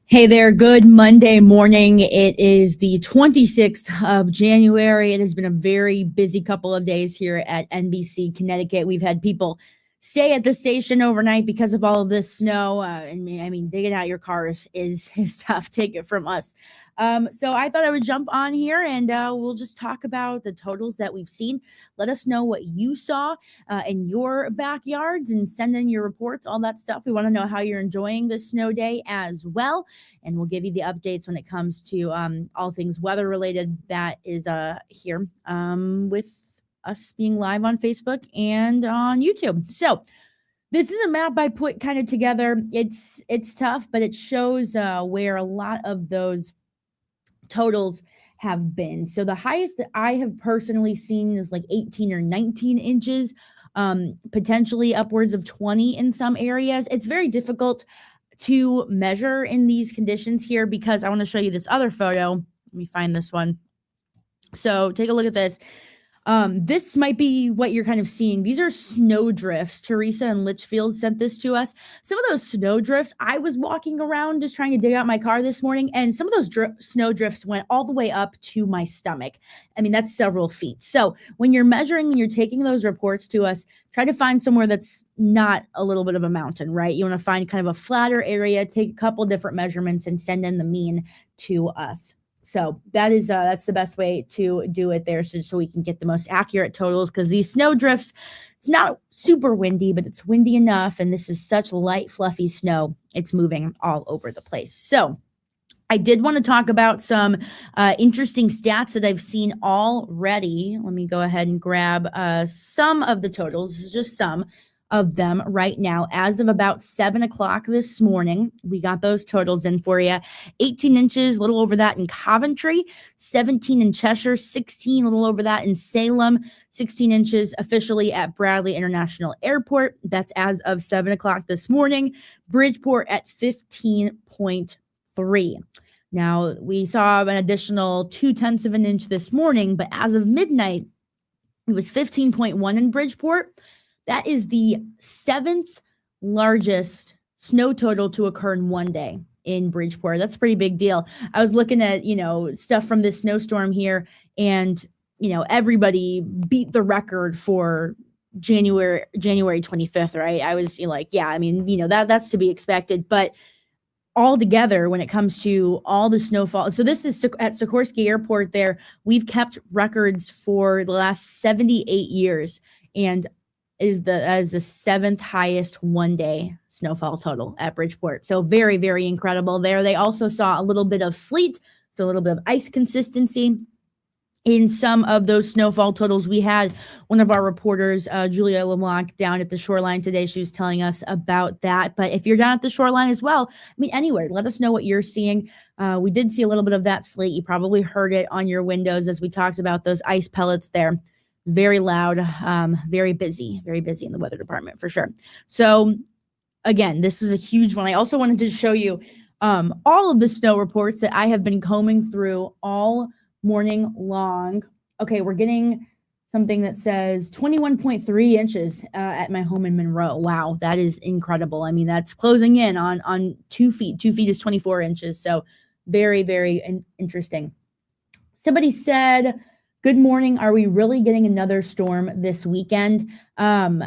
Hey there, good Monday morning. It is the 26th of January. It has been a very busy couple of days here at NBC Connecticut. We've had people stay at the station overnight because of all of this snow. I mean, digging out your cars is tough. Take it from us. So I thought I would jump on here and we'll just talk about the totals that we've seen. Let us know what you saw in your backyards and send in your reports, all that stuff. We want to know how you're enjoying this snow day as well. And we'll give you the updates when it comes to all things weather related. That is here with us being live on Facebook and on YouTube. So this is a map I put kind of together. It's tough, but it shows where a lot of those totals have been. So the highest that I have personally seen is like 18 or 19 inches, potentially upwards of 20 in some areas. It's very difficult to measure in these conditions here because I want to show you this other photo. Let me find this one. So take a look at this. This might be what you're kind of seeing. These are snow drifts. Teresa and Litchfield sent this to us. Some of those snow drifts, I was walking around just trying to dig out my car this morning, and some of those snow drifts went all the way up to my stomach. I mean, that's several feet. So when you're measuring and you're taking those reports to us, try to find somewhere that's not a little bit of a mountain, right? You want to find kind of a flatter area, take a couple different measurements and send in the mean to us. So that's the best way to do it there, so we can get the most accurate totals, because these snow drifts, it's not super windy, but it's windy enough, and this is such light, fluffy snow. It's moving all over the place. So I did want to talk about some interesting stats that I've seen already. Let me go ahead and grab some of the totals. This is just some of them right now. As of about 7 o'clock this morning, we got those totals in for you. 18 inches, a little over that in Coventry, 17 in Cheshire, 16, a little over that in Salem, 16 inches officially at Bradley International Airport. That's as of 7 o'clock this morning. Bridgeport at 15.3. Now, we saw an additional 0.2 of an inch this morning, but as of midnight, it was 15.1 in Bridgeport. That is the 7th largest snow total to occur in one day in Bridgeport. That's a pretty big deal. I was looking at, stuff from this snowstorm here, and, everybody beat the record for January 25th, right? I was like, yeah, I mean, that's to be expected. But all together, when it comes to all the snowfall, so this is at Sikorsky Airport there, we've kept records for the last 78 years, and is the 7th highest one-day snowfall total at Bridgeport. So very, very incredible there. They also saw a little bit of sleet, so a little bit of ice consistency in some of those snowfall totals. We had one of our reporters, Julia LeBlanc, down at the shoreline today. She was telling us about that. But if you're down at the shoreline as well, I mean, anywhere, let us know what you're seeing. We did see a little bit of that sleet. You probably heard it on your windows as we talked about those ice pellets there. Very loud, very busy in the weather department for sure. So again, this was a huge one. I also wanted to show you all of the snow reports that I have been combing through all morning long. Okay, we're getting something that says 21.3 inches at my home in Monroe. Wow, that is incredible. I mean, that's closing in on 2 feet. 2 feet is 24 inches. So very, very interesting. Somebody said, good morning. Are we really getting another storm this weekend? I'm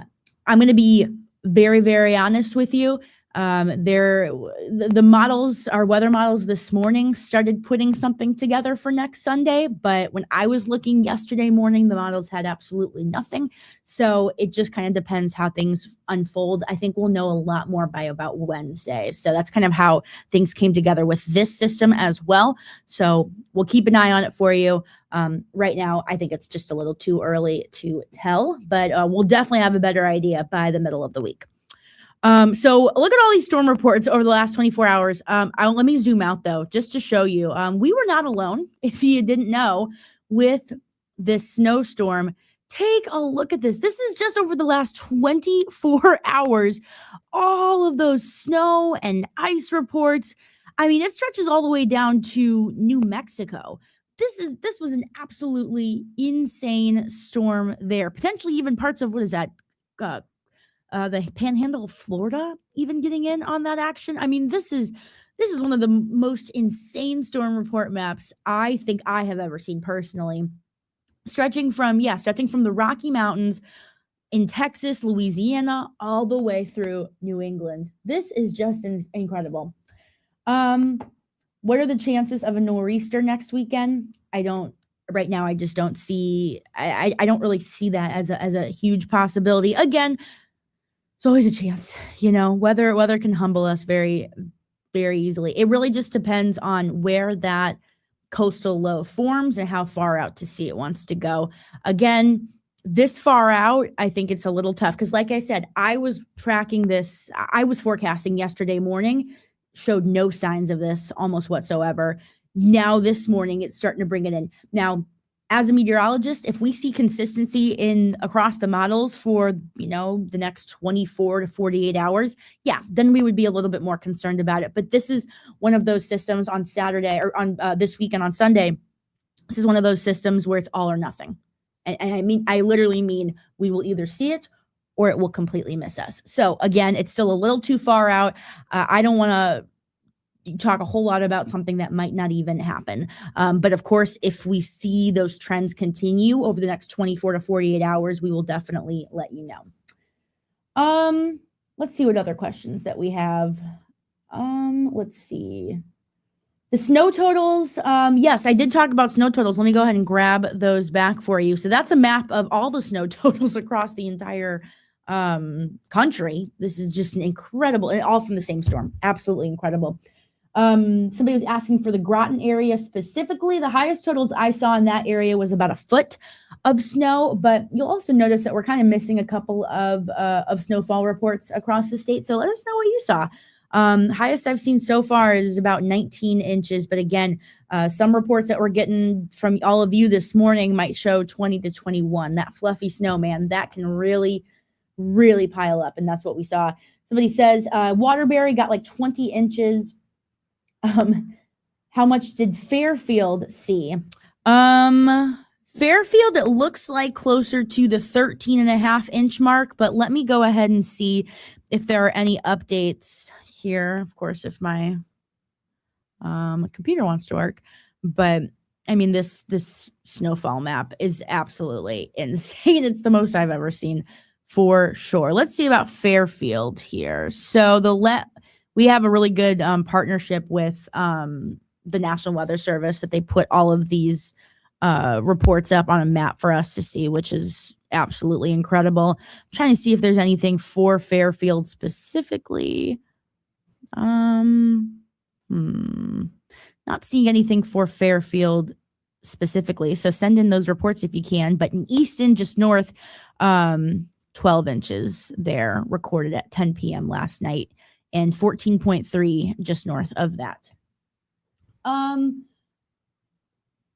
going to be very, very honest with you. The models, our weather models this morning started putting something together for next Sunday, but when I was looking yesterday morning, the models had absolutely nothing. So it just kind of depends how things unfold. I think we'll know a lot more by about Wednesday. So that's kind of how things came together with this system as well. So we'll keep an eye on it for you. Right now, I think it's just a little too early to tell, but we'll definitely have a better idea by the middle of the week. So look at all these storm reports over the last 24 hours. Let me zoom out though, just to show you. We were not alone, if you didn't know, with this snowstorm. Take a look at this. This is just over the last 24 hours. All of those snow and ice reports. I mean, it stretches all the way down to New Mexico. This was an absolutely insane storm there. Potentially even parts of, what is that? The Panhandle of Florida even getting in on that action. I mean, this is one of the most insane storm report maps I think I have ever seen personally. Stretching from the Rocky Mountains in Texas, Louisiana, all the way through New England. This is just incredible. What are the chances of a nor'easter next weekend? Right now, I just don't see, I don't really see that as a huge possibility. Again, it's always a chance, weather can humble us very, very easily. It really just depends on where that coastal low forms and how far out to sea it wants to go. Again, this far out, I think it's a little tough because, like I said, I was tracking this. I was forecasting yesterday morning, showed no signs of this almost whatsoever. Now this morning, it's starting to bring it in. Now, as a meteorologist, if we see consistency across the models for, the next 24 to 48 hours, then we would be a little bit more concerned about it. But this is one of those systems on Saturday or on this weekend on Sunday. This is one of those systems where it's all or nothing. And I literally mean we will either see it or it will completely miss us. So again, it's still a little too far out. I don't want to talk a whole lot about something that might not even happen. But of course, if we see those trends continue over the next 24 to 48 hours, we will definitely let you know. Let's see what other questions that we have. Let's see. The snow totals. Yes, I did talk about snow totals. Let me go ahead and grab those back for you. So that's a map of all the snow totals across the entire country. This is just an incredible, and all from the same storm. Absolutely incredible. Somebody was asking for the Groton area specifically. The highest totals I saw in that area was about a foot of snow, but you'll also notice that we're kind of missing a couple of snowfall reports across the state. So let us know what you saw. Highest I've seen so far is about 19 inches. But again, some reports that we're getting from all of you this morning might show 20 to 21. That fluffy snow, man, that can really, really pile up. And that's what we saw. Somebody says Waterbury got like 20 inches. How much did Fairfield see? Fairfield, it looks like closer to the 13.5-inch mark, but let me go ahead and see if there are any updates here. Of course, if my computer wants to work, but I mean, this snowfall map is absolutely insane. It's the most I've ever seen for sure. Let's see about Fairfield here. So we have a really good partnership with the National Weather Service that they put all of these reports up on a map for us to see, which is absolutely incredible. I'm trying to see if there's anything for Fairfield specifically. Not seeing anything for Fairfield specifically. So send in those reports if you can. But in Easton, just north, 12 inches there recorded at 10 p.m. last night. And 14.3 just north of that. All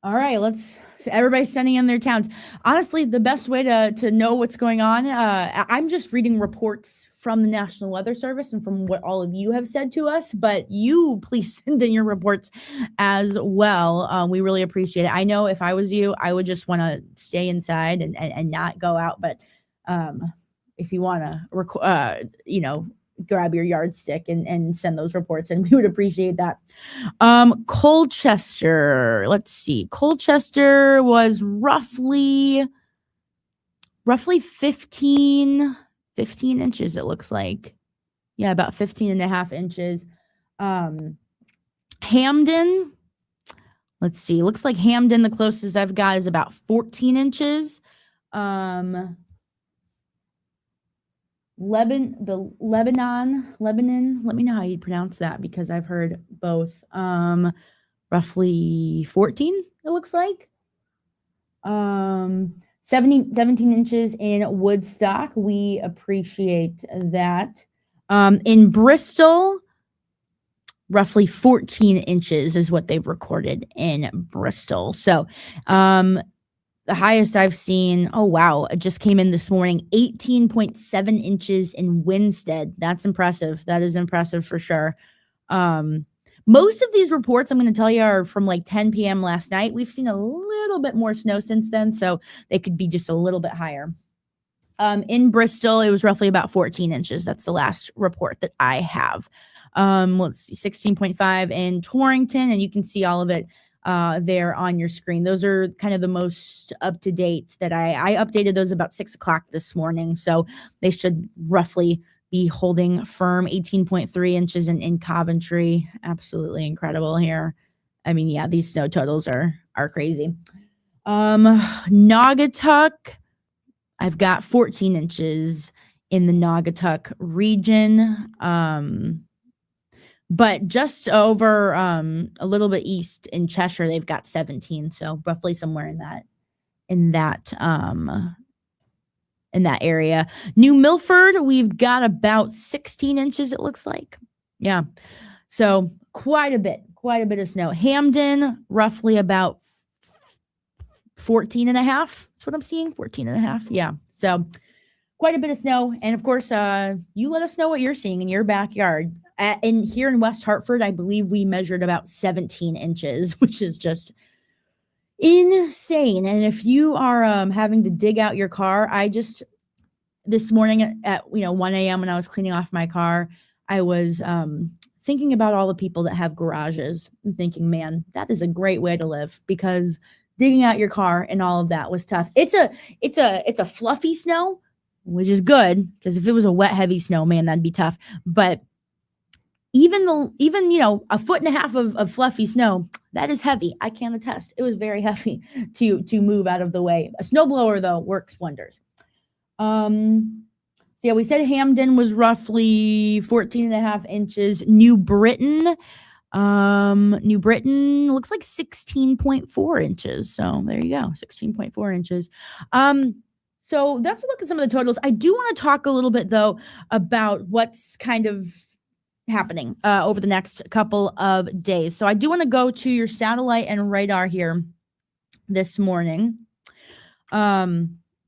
right, so everybody's sending in their towns. Honestly, the best way to know what's going on, I'm just reading reports from the National Weather Service and from what all of you have said to us, but you please send in your reports as well. We really appreciate it. I know if I was you, I would just want to stay inside and not go out, but if you want to, grab your yardstick and send those reports, and we would appreciate that. Colchester, let's see. Colchester was roughly 15 inches, it looks like. Yeah, about 15 and a half inches. Hamden, let's see. Looks like Hamden, the closest I've got is about 14 inches. Lebanon, let me know how you pronounce that because I've heard both. Roughly 14, it looks like. 17 inches in Woodstock. We appreciate that. In Bristol, roughly 14 inches is what they've recorded in Bristol. So, the highest I've seen, oh wow, it just came in this morning, 18.7 inches in Winstead. That's impressive. That is impressive for sure. Most of these reports I'm going to tell you are from like 10 p.m. last night. We've seen a little bit more snow since then, so they could be just a little bit higher. In Bristol, it was roughly about 14 inches. That's the last report that I have. Let's see, 16.5 in Torrington, and you can see all of it there on your screen. Those are kind of the most up-to-date that I updated those about 6 o'clock this morning, so they should roughly be holding firm. 18.3 inches in Coventry. Absolutely incredible here. I mean, yeah, these snow totals are crazy. Naugatuck, I've got 14 inches in the Naugatuck region. But just over a little bit east in Cheshire, they've got 17. So roughly somewhere in that area. New Milford, we've got about 16 inches, it looks like. Yeah. So quite a bit of snow. Hamden, roughly about 14 and a half. That's what I'm seeing. 14 and a half. Yeah. So quite a bit of snow. And of course, you let us know what you're seeing in your backyard. And here in West Hartford, I believe we measured about 17 inches, which is just insane. And if you are having to dig out your car, this morning at 1 a.m. when I was cleaning off my car, I was thinking about all the people that have garages and thinking, man, that is a great way to live, because digging out your car and all of that was tough. It's a fluffy snow, which is good, because if it was a wet, heavy snow, man, that'd be tough. But even a foot and a half of fluffy snow, that is heavy. I can attest. It was very heavy to move out of the way. A snowblower, though, works wonders. So yeah, we said Hamden was roughly 14 and a half inches. New Britain looks like 16.4 inches. So there you go, 16.4 inches. So that's a look at some of the totals. I do want to talk a little bit, though, about what's kind of happening over the next couple of days. So I do want to go to your satellite and radar here this morning.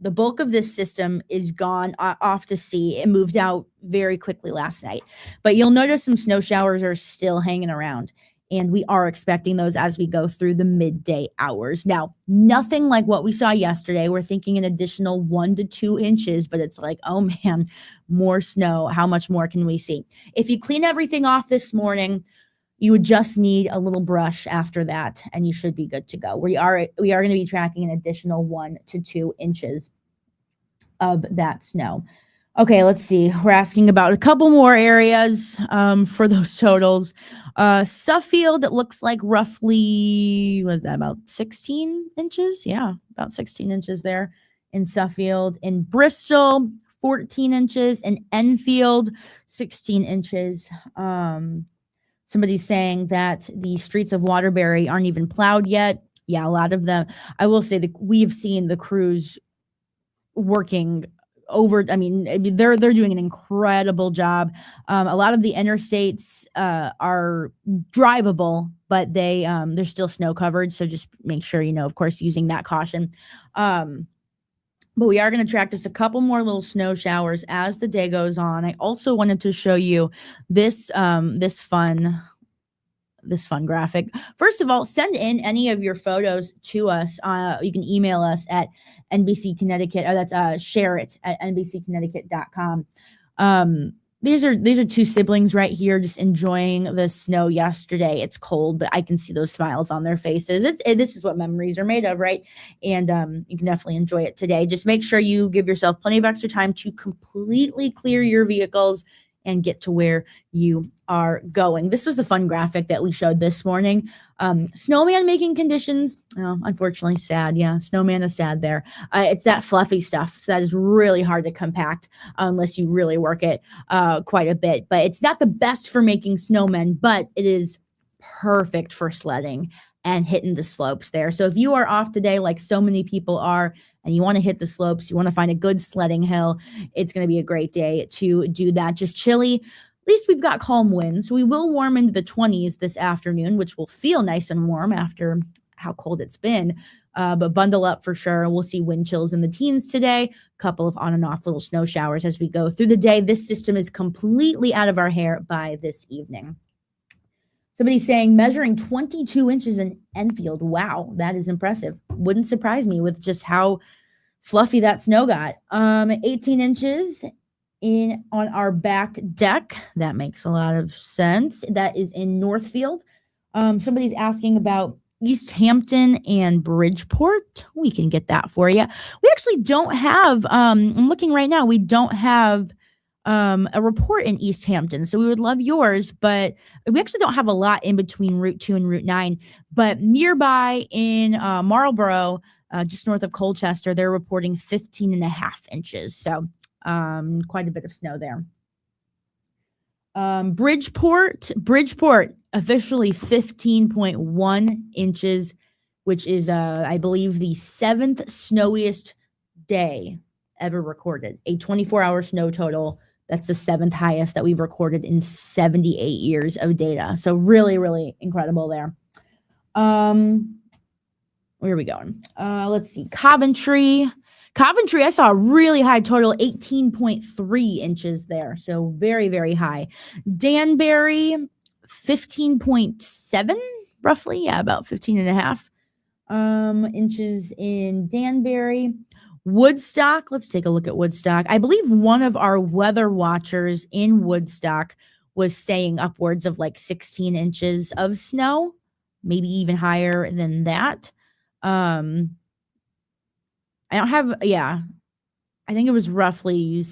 The bulk of this system is gone off to sea. It moved out very quickly last night, but you'll notice some snow showers are still hanging around, and we are expecting those as we go through the midday hours. Now, nothing like what we saw yesterday. We're thinking an additional 1 to 2 inches, but it's like, oh man, more snow. How much more can we see? If you clean everything off this morning, you would just need a little brush after that, and you should be good to go. We are going to be tracking an additional 1 to 2 inches of that snow. Okay, let's see. We're asking about a couple more areas for those totals. Suffield, it looks like roughly, what is that, about 16 inches? Yeah, about 16 inches there in Suffield. In Bristol, 14 inches. In Enfield, 16 inches. Somebody's saying that the streets of Waterbury aren't even plowed yet. Yeah, a lot of them. I will say that we've seen the crews working over. I mean, they're doing an incredible job. A lot of the interstates are drivable, but they're still snow covered. So just make sure, of course, using that caution. But we are going to track just a couple more little snow showers as the day goes on. I also wanted to show you this fun graphic. First of all, send in any of your photos to us. You can email us at NBC Connecticut, or that's share it at nbcconnecticut.com. These are two siblings right here just enjoying the snow yesterday. It's cold, but I can see those smiles on their faces. This is what memories are made of, right? And you can definitely enjoy it today. Just make sure you give yourself plenty of extra time to completely clear your vehicles and get to where you are going. This was a fun graphic that we showed this morning. Snowman making conditions, unfortunately sad. Yeah, snowman is sad there. It's that fluffy stuff. So that is really hard to compact unless you really work it quite a bit. But it's not the best for making snowmen, but it is perfect for sledding and hitting the slopes there. So if you are off today, like so many people are, and you want to hit the slopes, you want to find a good sledding hill, it's going to be a great day to do that. Just chilly. At least we've got calm winds. We will warm into the 20s this afternoon, which will feel nice and warm after how cold it's been. But bundle up for sure. We'll see wind chills in the teens today. A couple of on and off little snow showers as we go through the day. This system is completely out of our hair by this evening. Somebody's saying measuring 22 inches in Enfield. Wow, that is impressive. Wouldn't surprise me with just how fluffy that snow got. 18 inches on our back deck. That makes a lot of sense. That is in Northfield. Somebody's asking about East Hampton and Bridgeport. We can get that for you. We actually don't have, I'm looking right now, we don't have a report in East Hampton. So we would love yours, but we actually don't have a lot in between Route 2 and Route 9. But nearby in Marlborough, just north of Colchester, they're reporting 15 and a half inches. So quite a bit of snow there. Bridgeport, officially 15.1 inches, which is, I believe, the 7th snowiest day ever recorded. A 24-hour snow total. That's the 7th highest that we've recorded in 78 years of data. So really, really incredible there. Where are we going? Let's see. Coventry, I saw a really high total, 18.3 inches there. So very, very high. Danbury, 15.7, roughly. Yeah, about 15 and a half inches in Danbury. Woodstock, let's take a look at Woodstock. I believe one of our weather watchers in Woodstock was saying upwards of like 16 inches of snow, maybe even higher than that. I don't have, I think it was roughly,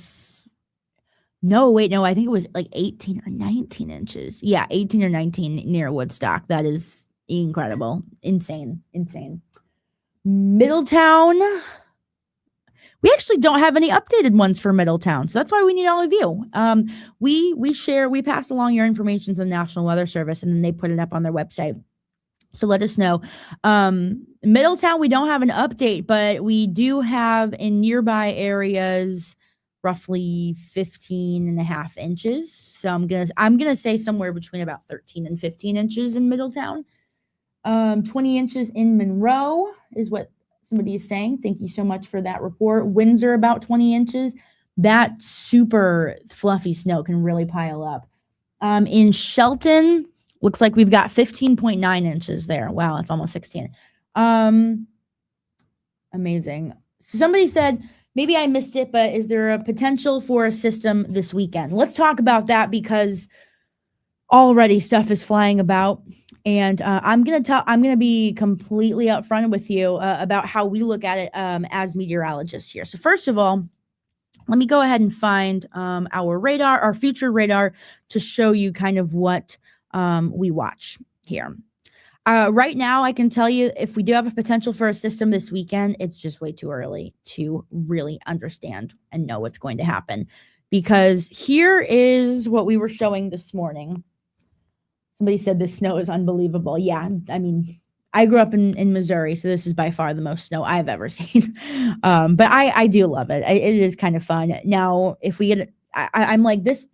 I think it was like 18 or 19 inches. Yeah, 18 or 19 near Woodstock. That is incredible. Insane. Middletown. We actually don't have any updated ones for Middletown, so that's why we need all of you. We pass along your information to the National Weather Service, and then they put it up on their website. So let us know. Middletown, we don't have an update, but we do have in nearby areas roughly 15 and a half inches. So I'm gonna say somewhere between about 13 and 15 inches in Middletown. 20 inches in Monroe is what somebody is saying. Thank you so much for that report. Windsor, about 20 inches. That super fluffy snow can really pile up. In Shelton, looks like we've got 15.9 inches there. Wow, that's almost 16. Amazing. So somebody said, maybe I missed it, but is there a potential for a system this weekend? Let's talk about that because already stuff is flying about. And I'm gonna be completely upfront with you about how we look at it as meteorologists here. So first of all, let me go ahead and find our future radar, to show you kind of what we watch here. Right now, I can tell you if we do have a potential for a system this weekend, it's just way too early to really understand and know what's going to happen. Because here is what we were showing this morning. Somebody said the snow is unbelievable. Yeah, I mean, I grew up in Missouri, so this is by far the most snow I've ever seen. But I do love it. It is kind of fun. Now, if we get, I'm like this,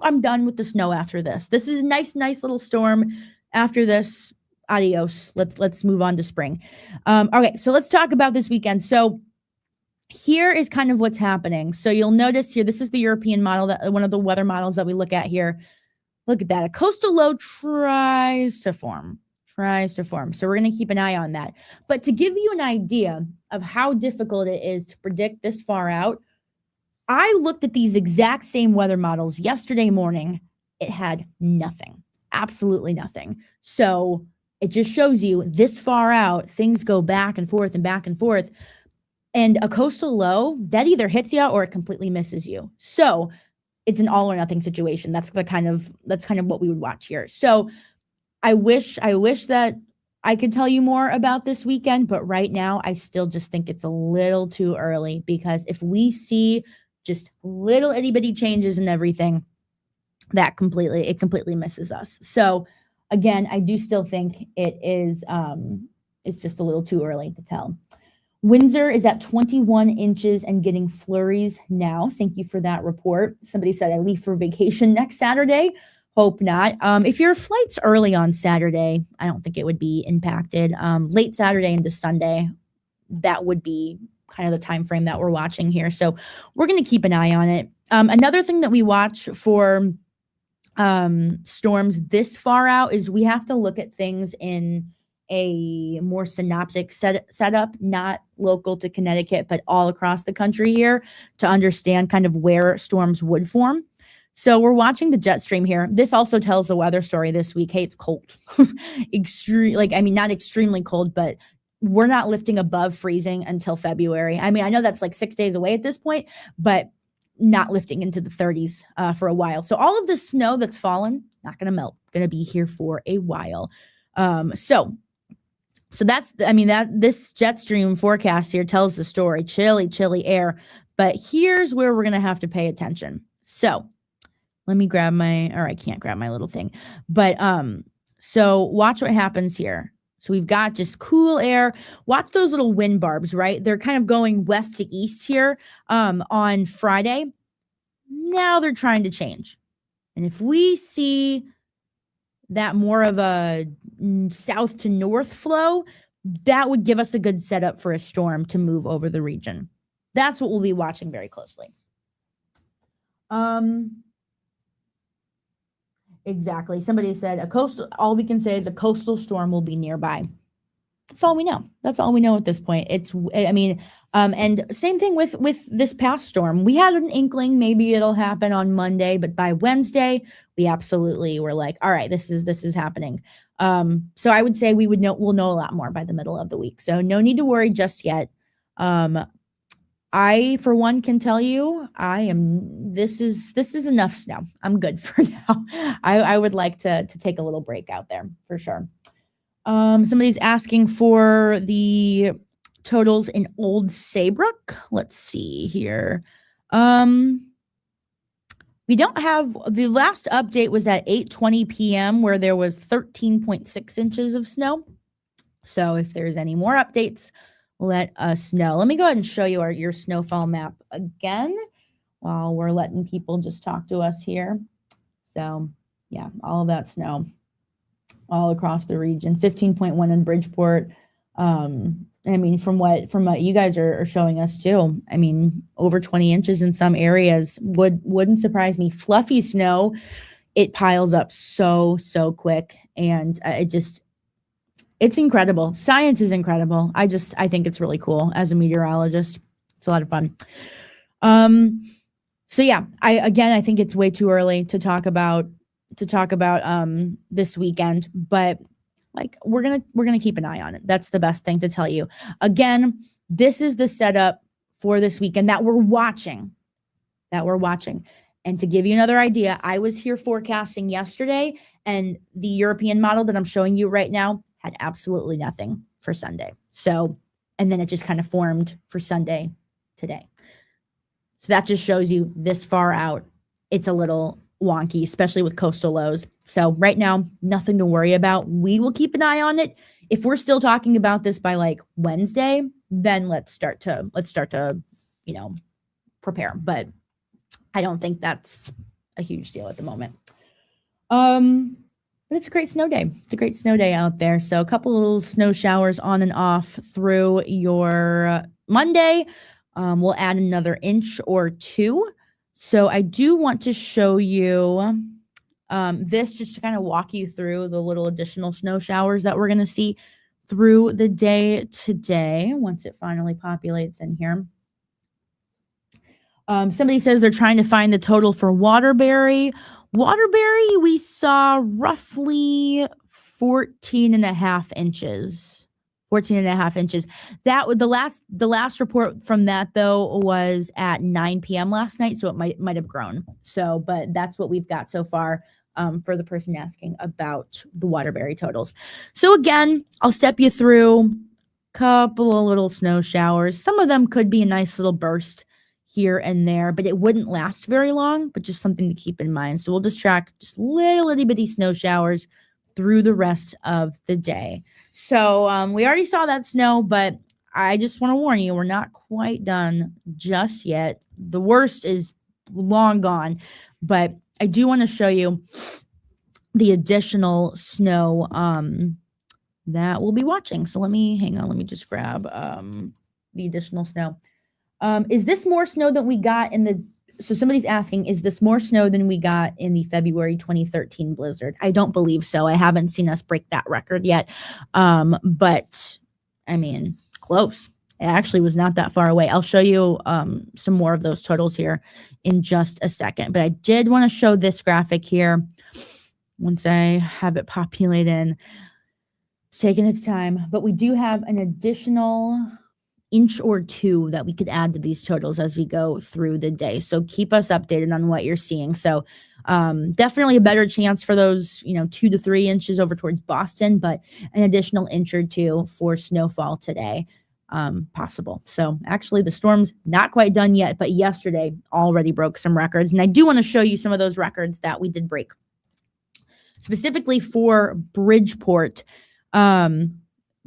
I'm done with the snow after this. This is a nice little storm. After this, adios. Let's move on to spring. Okay, so let's talk about this weekend. So here is kind of what's happening. So you'll notice here, this is the European model, that one of the weather models that we look at here. Look at that. A coastal low tries to form. So we're going to keep an eye on that. But to give you an idea of how difficult it is to predict this far out, I looked at these exact same weather models yesterday morning. It had nothing. Absolutely nothing. So it just shows you this far out, things go back and forth and back and forth. And a coastal low, that either hits you or it completely misses you. So it's an all or nothing situation. That's kind of what we would watch here. So I wish that I could tell you more about this weekend, but right now I still just think it's a little too early, because if we see just little itty bitty changes in everything, it completely misses us. So again, I do still think it is it's just a little too early to tell. Windsor is at 21 inches and getting flurries now. Thank you for that report. Somebody said I leave for vacation next Saturday. Hope not. If your flight's early on Saturday, I don't think it would be impacted. Late Saturday into Sunday, that would be kind of the time frame that we're watching here. So we're going to keep an eye on it. Another thing that we watch for storms this far out is we have to look at things in a more synoptic setup, not local to Connecticut, but all across the country here, to understand kind of where storms would form. So we're watching the jet stream here. This also tells the weather story this week. Hey, it's cold. Not extremely cold, but we're not lifting above freezing until February. I mean, I know that's like 6 days away at this point, but not lifting into the 30s for a while. So all of the snow that's fallen, not going to melt, going to be here for a while. So that's, this jet stream forecast here tells the story. Chilly air. But here's where we're going to have to pay attention. So let me I can't grab my little thing. But so watch what happens here. So we've got just cool air. Watch those little wind barbs, right? They're kind of going west to east here on Friday. Now they're trying to change. And if we see that more of a south to north flow, that would give us a good setup for a storm to move over the region. That's what we'll be watching very closely. Exactly. Somebody said all we can say is a coastal storm will be nearby. That's all we know. That's all we know at this point. And same thing with this past storm. We had an inkling maybe it'll happen on Monday, but by Wednesday, we absolutely were like, all right, this is happening. So I would say we'll know a lot more by the middle of the week. So no need to worry just yet. I, for one, can tell you this is enough snow. I'm good for now. I would like to take a little break out there for sure. Somebody's asking for the totals in Old Saybrook. Let's see here. We don't have, the last update was at 8:20 p.m. where there was 13.6 inches of snow. So if there's any more updates, let us know. Let me go ahead and show you your snowfall map again while we're letting people just talk to us here. So yeah, all of that snow all across the region. 15.1 in Bridgeport. From what you guys are showing us too. I mean, over 20 inches in some areas wouldn't surprise me. Fluffy snow, it piles up so quick, and it's incredible. Science is incredible. I think it's really cool as a meteorologist. It's a lot of fun. So yeah, I think it's way too early to talk about this weekend, but like we're gonna keep an eye on it. That's the best thing to tell you. Again, this is the setup for this weekend that we're watching. And to give you another idea, I was here forecasting yesterday, and the European model that I'm showing you right now had absolutely nothing for Sunday. So, and then it just kind of formed for Sunday today. So that just shows you this far out, it's a little wonky, especially with coastal lows. So right now, nothing to worry about. We will keep an eye on it. If we're still talking about this by like Wednesday, then let's start to, prepare. But I don't think that's a huge deal at the moment. But it's a great snow day. It's a great snow day out there. So a couple little snow showers on and off through your Monday. We'll add another inch or two. So I do want to show you this just to kind of walk you through the little additional snow showers that we're going to see through the day today once it finally populates in here. Somebody says they're trying to find the total for Waterbury. Waterbury, we saw roughly 14.5 inches 14 and a half inches. That was the last report from that though was at 9 p.m. last night, so it might have grown. So, but that's what we've got so far for the person asking about the Waterbury totals. So again, I'll step you through a couple of little snow showers. Some of them could be a nice little burst here and there, but it wouldn't last very long, but just something to keep in mind. So we'll just track just little itty bitty snow showers through the rest of the day. So we already saw that snow, but I just want to warn you, we're not quite done just yet. The worst is long gone, but I do want to show you the additional snow that we'll be watching. So let me just grab the additional snow. Is this more snow than we got in the, so somebody's asking, is this more snow than we got in the February 2013 blizzard? I don't believe so. I haven't seen us break that record yet. But I mean, close. It actually was not that far away. I'll show you some more of those totals here in just a second. But I did want to show this graphic here once I have it populate in. It's taking its time, but we do have an additional inch or two that we could add to these totals as we go through the day. So keep us updated on what you're seeing. So definitely a better chance for those, 2 to 3 inches over towards Boston, but an additional inch or two for snowfall today possible. So actually the storm's not quite done yet, but yesterday already broke some records. And I do want to show you some of those records that we did break. Specifically for Bridgeport,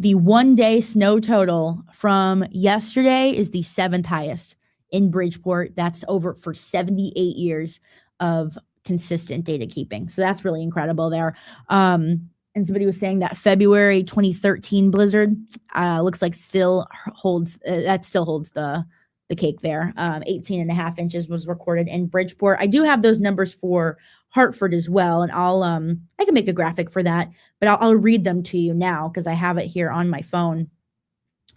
the 1-day snow total from yesterday is the 7th highest in Bridgeport. That's over for 78 years of consistent data keeping. So that's really incredible there. And somebody was saying that February 2013 blizzard looks like still holds the cake there. 18 and a half inches was recorded in Bridgeport. I do have those numbers for Hartford as well, and I can make a graphic for that, but I'll read them to you now because I have it here on my phone.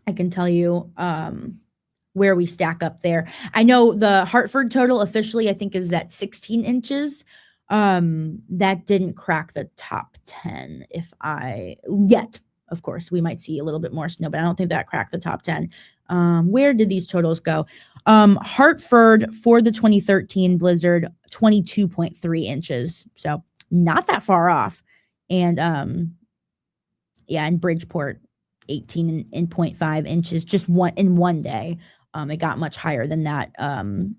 I can tell you where we stack up there. I know the Hartford total officially I think is at 16 inches. That didn't crack the top 10 yet. Of course, we might see a little bit more snow, but I don't think that cracked the top 10. Where did these totals go? Hartford for the 2013 blizzard, 22.3 inches. So not that far off. And in Bridgeport, 18.5 inches, just in one day. It got much higher than that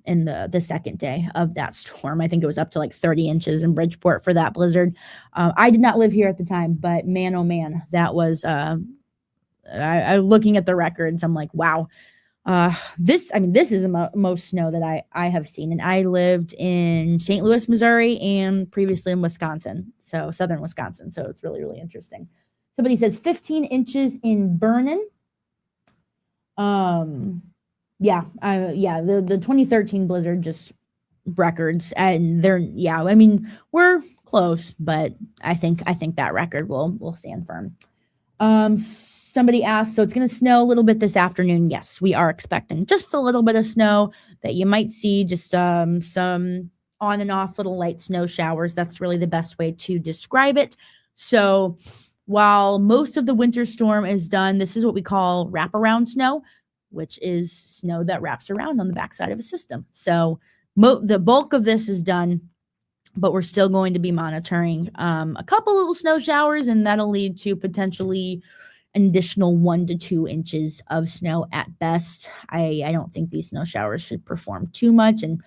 in the second day of that storm. I think it was up to like 30 inches in Bridgeport for that blizzard. I did not live here at the time, but man, oh man, that was I looking at the records. I'm like, wow. This is the most snow that I have seen. And I lived in St. Louis, Missouri, and previously in Wisconsin. So southern Wisconsin. So it's really, really interesting. Somebody says 15 inches in Vernon. The 2013 blizzard just records, and we're close, but I think that record will stand firm. Somebody asked, so it's going to snow a little bit this afternoon. Yes, we are expecting just a little bit of snow that you might see, just some on and off little light snow showers. That's really the best way to describe it. So while most of the winter storm is done, this is what we call wraparound snow, which is snow that wraps around on the backside of a system. So the bulk of this is done, but we're still going to be monitoring a couple little snow showers, and that'll lead to potentially an additional 1 to 2 inches of snow at best. I don't think these snow showers should perform too much. And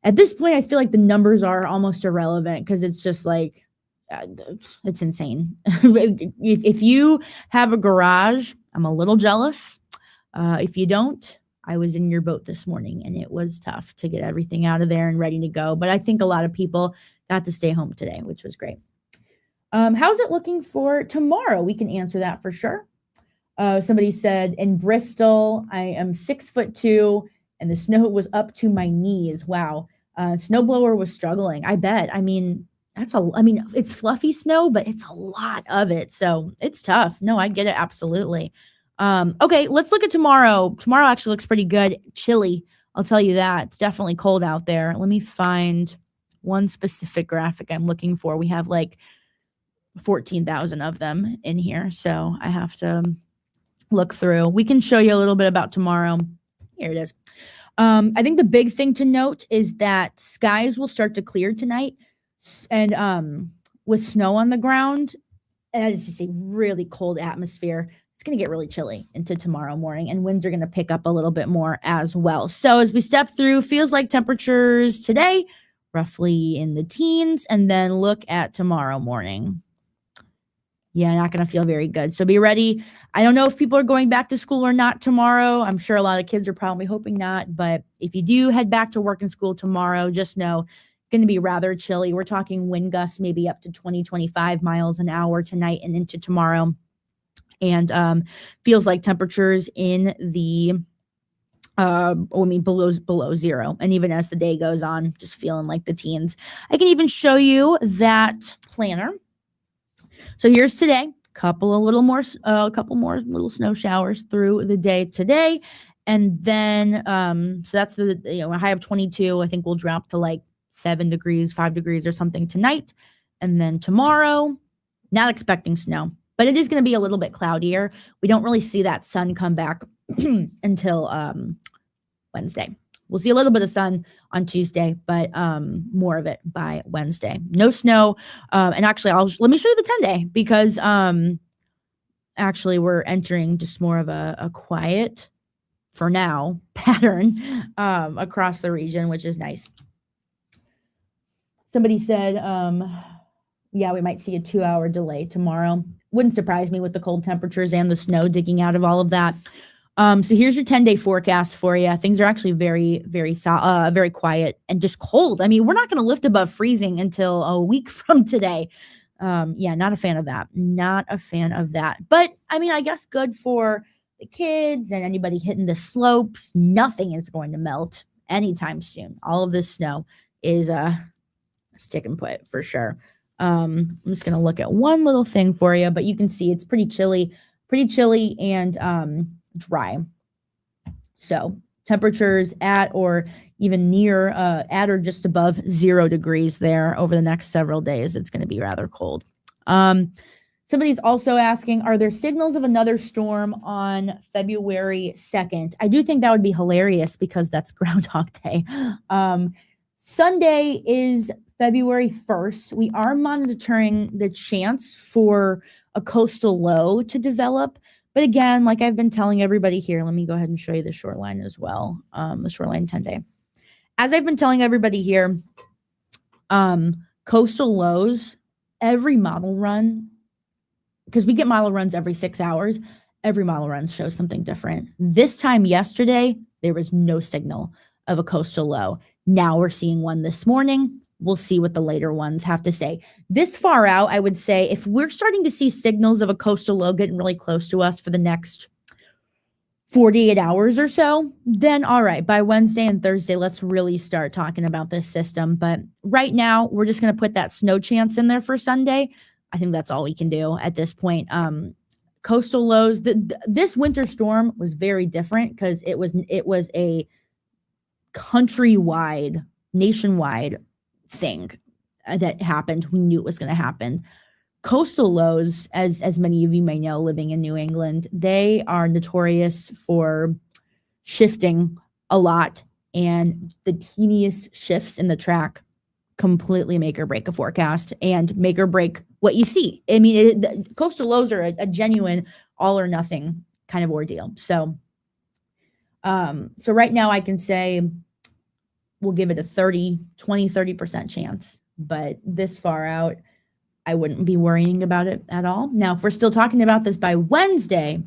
at this point, I feel like the numbers are almost irrelevant because it's just like, it's insane. If you have a garage, I'm a little jealous. If you don't, I was in your boat this morning and it was tough to get everything out of there and ready to go. But I think a lot of people got to stay home today, which was great. How's it looking for tomorrow? We can answer that for sure. Somebody said in Bristol, I am 6'2" and the snow was up to my knees. Wow. Snowblower was struggling. I bet. It's fluffy snow, but it's a lot of it. So it's tough. No, I get it. Absolutely. Okay, let's look at tomorrow. Tomorrow actually looks pretty good. Chilly. I'll tell you that. It's definitely cold out there. Let me find one specific graphic I'm looking for. We have like 14,000 of them in here. So I have to look through. We can show you a little bit about tomorrow. Here it is. I think the big thing to note is that skies will start to clear tonight, and with snow on the ground, and it's just a really cold atmosphere. It's going to get really chilly into tomorrow morning, and winds are going to pick up a little bit more as well. So as we step through, feels like temperatures today roughly in the teens, and then look at tomorrow morning. Yeah, not going to feel very good. So be ready. I don't know if people are going back to school or not tomorrow. I'm sure a lot of kids are probably hoping not. But if you do head back to work and school tomorrow, just know it's going to be rather chilly. We're talking wind gusts maybe up to 20, 25 miles an hour tonight and into tomorrow. And feels like temperatures in the below zero. And even as the day goes on, just feeling like the teens. I can even show you that planner. So here's today, couple more little snow showers through the day today. And then, so that's a high of 22. I think we'll drop to like 7 degrees, 5 degrees or something tonight. And then tomorrow, not expecting snow, but it is going to be a little bit cloudier. We don't really see that sun come back until Wednesday. We'll see a little bit of sun on Tuesday, but more of it by Wednesday. No snow. And actually, let me show you the 10-day because actually we're entering just more of a quiet, for now, pattern across the region, which is nice. Somebody said, yeah, we might see a 2-hour delay tomorrow. Wouldn't surprise me with the cold temperatures and the snow digging out of all of that. So here's your 10-day forecast for you. Things are actually very, very quiet and just cold. I mean, we're not going to lift above freezing until a week from today. Yeah, not a fan of that. Not a fan of that. But I mean, I guess good for the kids and anybody hitting the slopes. Nothing is going to melt anytime soon. All of this snow is stick and put for sure. I'm just going to look at one little thing for you, but you can see it's pretty chilly and dry. So temperatures at or even near at or just above 0 degrees there over the next several days. It's going to be rather cold. Somebody's also asking, are there signals of another storm on February 2nd? I do think that would be hilarious because that's Groundhog Day. Sunday is February 1st. We are monitoring the chance for a coastal low to develop. But again, like I've been telling everybody here, let me go ahead and show you the shoreline as well, the shoreline 10-day. As I've been telling everybody here, coastal lows, every model run, because we get model runs every 6 hours, every model run shows something different. This time yesterday, there was no signal of a coastal low. Now we're seeing one this morning. We'll see what the later ones have to say. This far out, I would say, if we're starting to see signals of a coastal low getting really close to us for the next 48 hours or so, then all right, by Wednesday and Thursday, let's really start talking about this system. But right now, we're just going to put that snow chance in there for Sunday. I think that's all we can do at this point. Coastal lows, this winter storm was very different because it was a countrywide, nationwide thing that happened. We knew it was going to happen. Coastal lows, as many of you may know, living in New England, they are notorious for shifting a lot, and the teeniest shifts in the track completely make or break a forecast and make or break what you see. I mean, coastal lows are a genuine all or nothing kind of ordeal. So right now I can say we'll give it a 30% chance, but this far out, I wouldn't be worrying about it at all. Now, if we're still talking about this by Wednesday,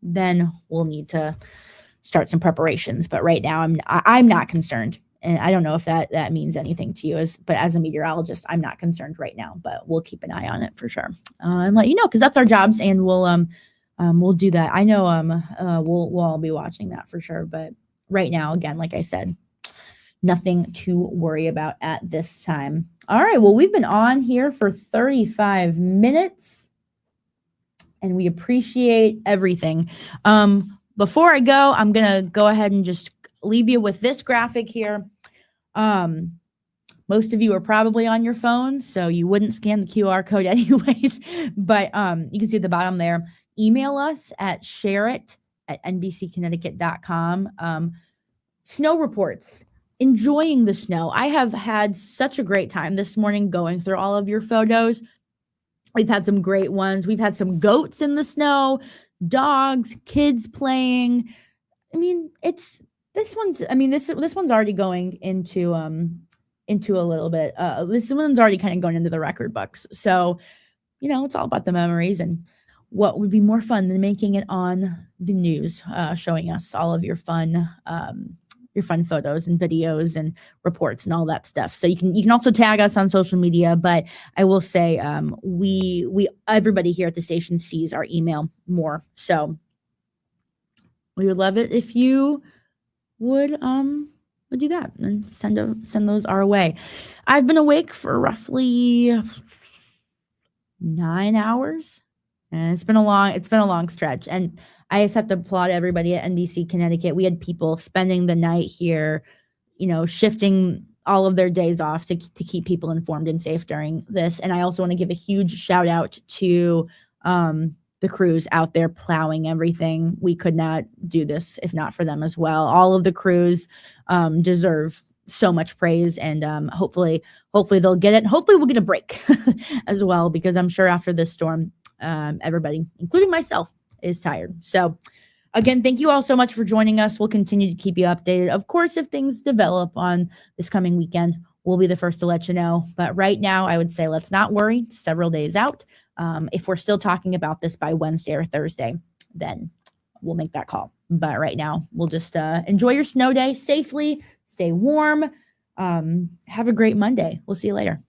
then we'll need to start some preparations. But right now, I'm not concerned. And I don't know if that means anything to you, but as a meteorologist, I'm not concerned right now, but we'll keep an eye on it for sure and let you know, because that's our jobs, and we'll do that. I know we'll all be watching that for sure. But right now, again, like I said, nothing to worry about at this time. All right, well, we've been on here for 35 minutes, and we appreciate everything. Before I go, I'm going to go ahead and just leave you with this graphic here. Most of you are probably on your phone, so you wouldn't scan the QR code anyways, but you can see at the bottom there, email us at shareit@nbcconnecticut.com. Snow reports, enjoying the snow. I have had such a great time this morning going through all of your photos. We've had some great ones. We've had some goats in the snow, dogs, kids playing. I mean, this one's already going into a little bit. This one's already kind of going into the record books. So, it's all about the memories, and what would be more fun than making it on the news, showing us all of your fun photos and videos and reports and all that stuff. So you can also tag us on social media, but I will say we everybody here at the station sees our email more. So we would love it if you would do that and send those our way. I've been awake for roughly 9 hours, and it's been a long stretch. And I just have to applaud everybody at NBC Connecticut. We had people spending the night here, shifting all of their days off to keep people informed and safe during this. And I also want to give a huge shout out to the crews out there plowing everything. We could not do this if not for them as well. All of the crews deserve so much praise, and hopefully they'll get it. Hopefully we'll get a break as well, because I'm sure after this storm, everybody, including myself, is tired. So again, thank you all so much for joining us. We'll continue to keep you updated. Of course, if things develop on this coming weekend, we'll be the first to let you know. But right now, I would say let's not worry. Several days out. If we're still talking about this by Wednesday or Thursday, then we'll make that call. But right now, we'll just enjoy your snow day safely. Stay warm. Have a great Monday. We'll see you later.